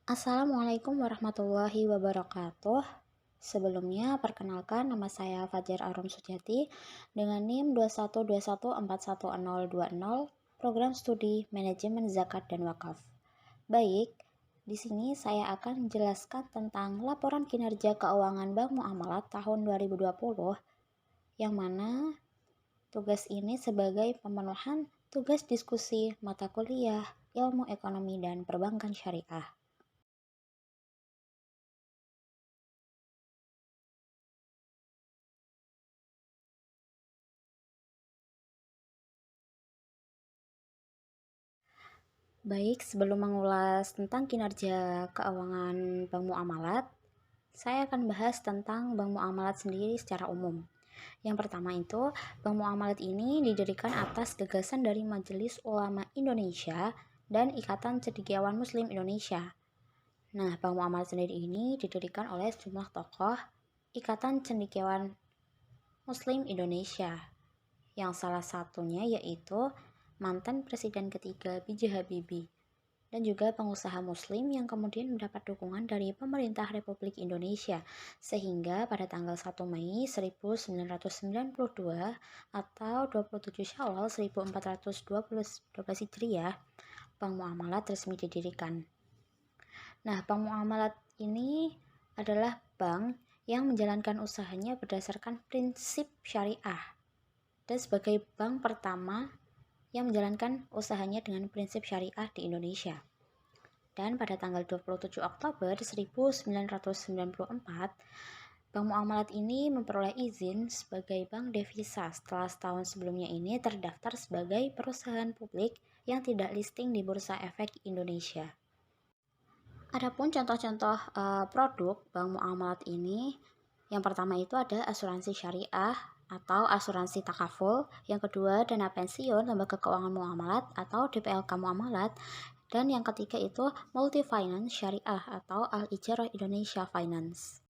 Assalamualaikum warahmatullahi wabarakatuh. Sebelumnya, perkenalkan nama saya Fajar Arum Sujati dengan NIM 2121411020, Program Studi Manajemen Zakat dan Wakaf. Baik, di sini saya akan menjelaskan tentang laporan kinerja keuangan Bank Muamalat tahun 2020, yang mana tugas ini sebagai pemenuhan tugas diskusi mata kuliah Ilmu Ekonomi dan Perbankan Syariah. Baik, sebelum mengulas tentang kinerja keuangan Bank Muamalat, saya akan bahas tentang Bank Muamalat sendiri secara umum. Yang pertama itu, Bank Muamalat ini didirikan atas gagasan dari Majelis Ulama Indonesia dan Ikatan Cendekiawan Muslim Indonesia. Nah, Bank Muamalat sendiri ini didirikan oleh sejumlah tokoh Ikatan Cendekiawan Muslim Indonesia, yang salah satunya yaitu mantan Presiden ketiga B.J. Habibie, dan juga pengusaha muslim yang kemudian mendapat dukungan dari pemerintah Republik Indonesia, sehingga pada tanggal 1 Mei 1992 atau 27 Syawal 1412 Hijriah, Bank Muamalat resmi didirikan. Nah, Bank Muamalat ini adalah bank yang menjalankan usahanya berdasarkan prinsip syariah, dan sebagai bank pertama yang menjalankan usahanya dengan prinsip syariah di Indonesia. Dan pada tanggal 27 Oktober 1994, Bank Muamalat ini memperoleh izin sebagai bank devisa setelah setahun sebelumnya ini terdaftar sebagai perusahaan publik yang tidak listing di Bursa Efek Indonesia. Adapun contoh-contoh produk Bank Muamalat ini, yang pertama itu ada asuransi syariah atau asuransi takaful, yang kedua dana pensiun lembaga keuangan muamalat atau DPLK Muamalat, dan yang ketiga itu multi finance syariah atau Al-Ijarah Indonesia Finance.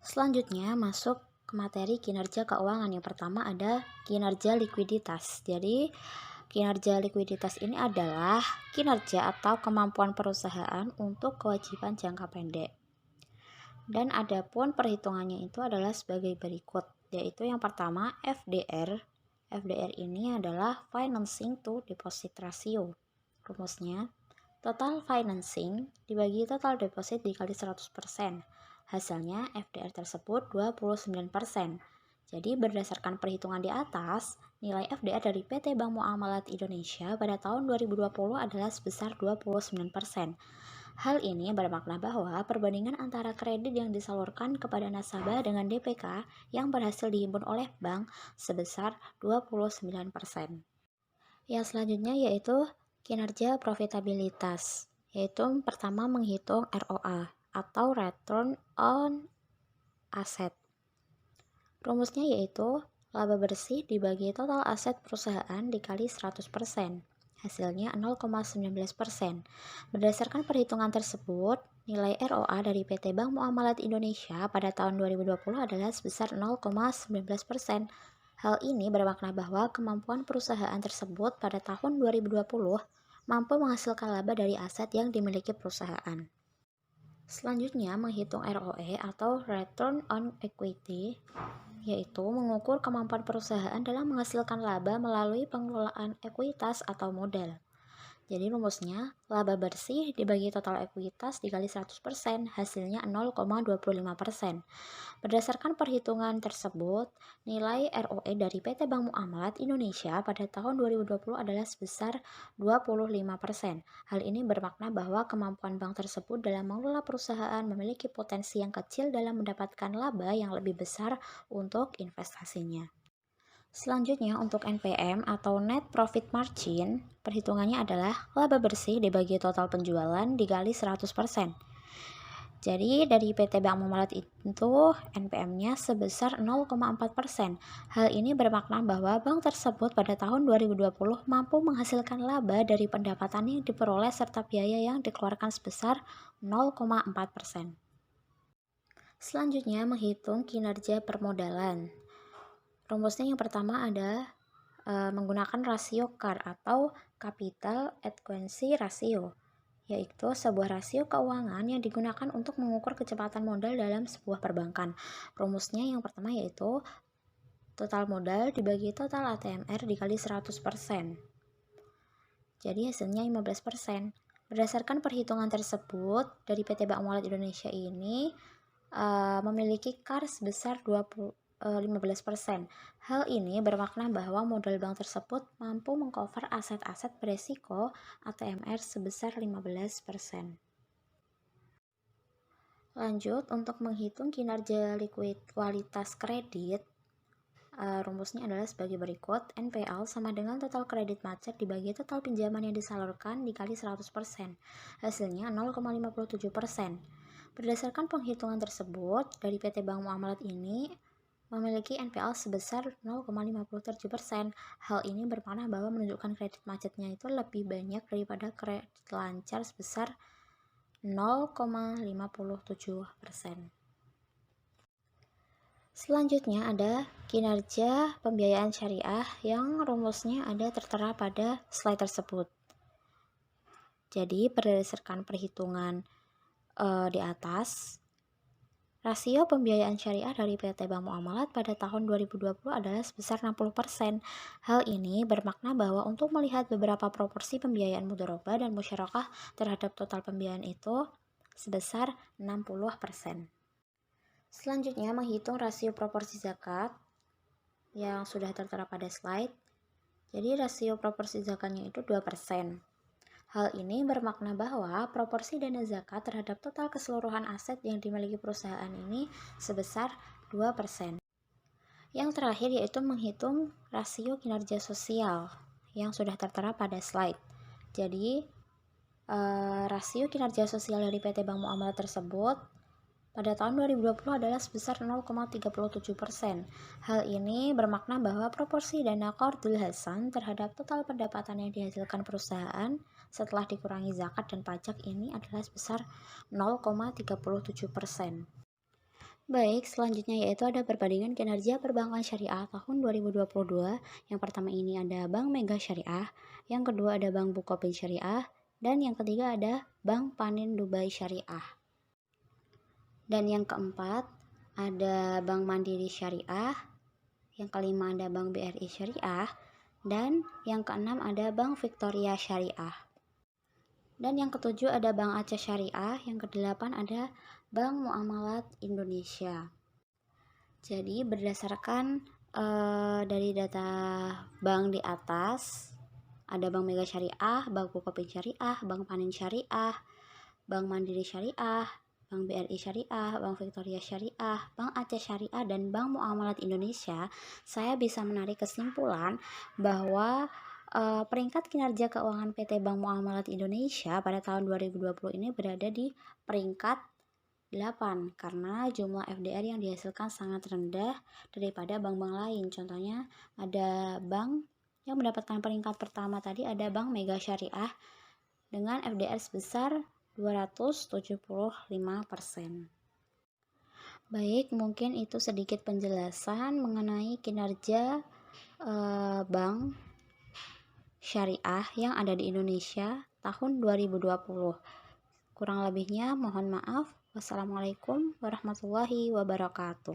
Selanjutnya masuk ke materi kinerja keuangan. Yang pertama ada kinerja likuiditas. Jadi kinerja likuiditas ini adalah kinerja atau kemampuan perusahaan untuk kewajiban jangka pendek. Dan adapun perhitungannya itu adalah sebagai berikut, yaitu yang pertama FDR. FDR ini adalah financing to deposit ratio. Rumusnya, total financing dibagi total deposit dikali 100%. Hasilnya FDR tersebut 29%. Jadi berdasarkan perhitungan di atas, nilai FDR dari PT Bank Muamalat Indonesia pada tahun 2020 adalah sebesar 29%. Hal ini bermakna bahwa perbandingan antara kredit yang disalurkan kepada nasabah dengan DPK yang berhasil dihimpun oleh bank sebesar 29%. Yang selanjutnya yaitu kinerja profitabilitas, yaitu pertama menghitung ROA atau Return on Asset. Rumusnya yaitu laba bersih dibagi total aset perusahaan dikali 100%. Hasilnya 0,19%. Berdasarkan perhitungan tersebut, nilai ROA dari PT Bank Muamalat Indonesia pada tahun 2020 adalah sebesar 0,19%. Hal ini bermakna bahwa kemampuan perusahaan tersebut pada tahun 2020 mampu menghasilkan laba dari aset yang dimiliki perusahaan. Selanjutnya, menghitung ROE atau Return on Equity, yaitu mengukur kemampuan perusahaan dalam menghasilkan laba melalui pengelolaan ekuitas atau modal. Jadi rumusnya, laba bersih dibagi total ekuitas dikali 100%, hasilnya 0,25%. Berdasarkan perhitungan tersebut, nilai ROE dari PT Bank Muamalat Indonesia pada tahun 2020 adalah sebesar 25%. Hal ini bermakna bahwa kemampuan bank tersebut dalam mengelola perusahaan memiliki potensi yang kecil dalam mendapatkan laba yang lebih besar untuk investasinya. Selanjutnya untuk NPM atau Net Profit Margin, perhitungannya adalah laba bersih dibagi total penjualan dikali 100%. Jadi dari PT Bank Muamalat itu NPM-nya sebesar 0,4%. Hal ini bermakna bahwa bank tersebut pada tahun 2020 mampu menghasilkan laba dari pendapatan yang diperoleh serta biaya yang dikeluarkan sebesar 0,4%. Selanjutnya menghitung kinerja permodalan. Rumusnya yang pertama ada menggunakan rasio CAR atau Capital Adequacy Ratio, yaitu sebuah rasio keuangan yang digunakan untuk mengukur kecepatan modal dalam sebuah perbankan. Rumusnya yang pertama yaitu total modal dibagi total ATMR dikali 100%. Jadi hasilnya 15%. Berdasarkan perhitungan tersebut, dari PT Bank Muamalat Indonesia ini memiliki KAR sebesar 15%. Hal ini bermakna bahwa modal bank tersebut mampu mengcover aset-aset beresiko ATMR sebesar 15%. Lanjut, untuk menghitung kinerja kualitas kredit, rumusnya adalah sebagai berikut. NPL sama dengan total kredit macet dibagi total pinjaman yang disalurkan dikali 100%. Hasilnya 0,57%. Berdasarkan penghitungan tersebut, dari PT Bank Muamalat ini memiliki NPL sebesar 0,57%. Hal ini bermakna bahwa menunjukkan kredit macetnya itu lebih banyak daripada kredit lancar sebesar 0,57%. Selanjutnya ada kinerja pembiayaan syariah yang rumusnya ada tertera pada slide tersebut. Jadi berdasarkan perhitungan di atas, rasio pembiayaan syariah dari PT Bank Muamalat pada tahun 2020 adalah sebesar 60%. Hal ini bermakna bahwa untuk melihat beberapa proporsi pembiayaan mudharabah dan musyarakah terhadap total pembiayaan itu sebesar 60%. Selanjutnya, menghitung rasio proporsi zakat yang sudah tertera pada slide. Jadi rasio proporsi zakatnya itu 2%. Hal ini bermakna bahwa proporsi dana zakat terhadap total keseluruhan aset yang dimiliki perusahaan ini sebesar 2%. Yang terakhir yaitu menghitung rasio kinerja sosial yang sudah tertera pada slide. Jadi rasio kinerja sosial dari PT Bank Muamalat tersebut pada tahun 2020 adalah sebesar 0,37%. Hal ini bermakna bahwa proporsi dana qardul hasan terhadap total pendapatan yang dihasilkan perusahaan setelah dikurangi zakat dan pajak ini adalah sebesar 0,37%. Baik, selanjutnya yaitu ada perbandingan kinerja perbankan syariah tahun 2022. Yang pertama ini ada Bank Mega Syariah, yang kedua ada Bank Bukopin Syariah, dan yang ketiga ada Bank Panin Dubai Syariah. Dan yang keempat ada Bank Mandiri Syariah, yang kelima ada Bank BRI Syariah, dan yang keenam ada Bank Victoria Syariah. Dan yang ketujuh ada Bank Aceh Syariah, yang kedelapan ada Bank Muamalat Indonesia. Jadi berdasarkan dari data bank di atas, ada Bank Mega Syariah, Bank Bukopin Syariah, Bank Panin Syariah, Bank Mandiri Syariah, Bank BRI Syariah, Bank Victoria Syariah, Bank Aceh Syariah, dan Bank Muamalat Indonesia, saya bisa menarik kesimpulan bahwa peringkat kinerja keuangan PT Bank Muamalat Indonesia pada tahun 2020 ini berada di peringkat 8 karena jumlah FDR yang dihasilkan sangat rendah daripada bank-bank lain. Contohnya ada bank yang mendapatkan peringkat pertama tadi, ada Bank Mega Syariah dengan FDR sebesar 275%. Baik, mungkin itu sedikit penjelasan mengenai kinerja bank syariah yang ada di Indonesia tahun 2020. Kurang lebihnya mohon maaf. Wassalamualaikum warahmatullahi wabarakatuh.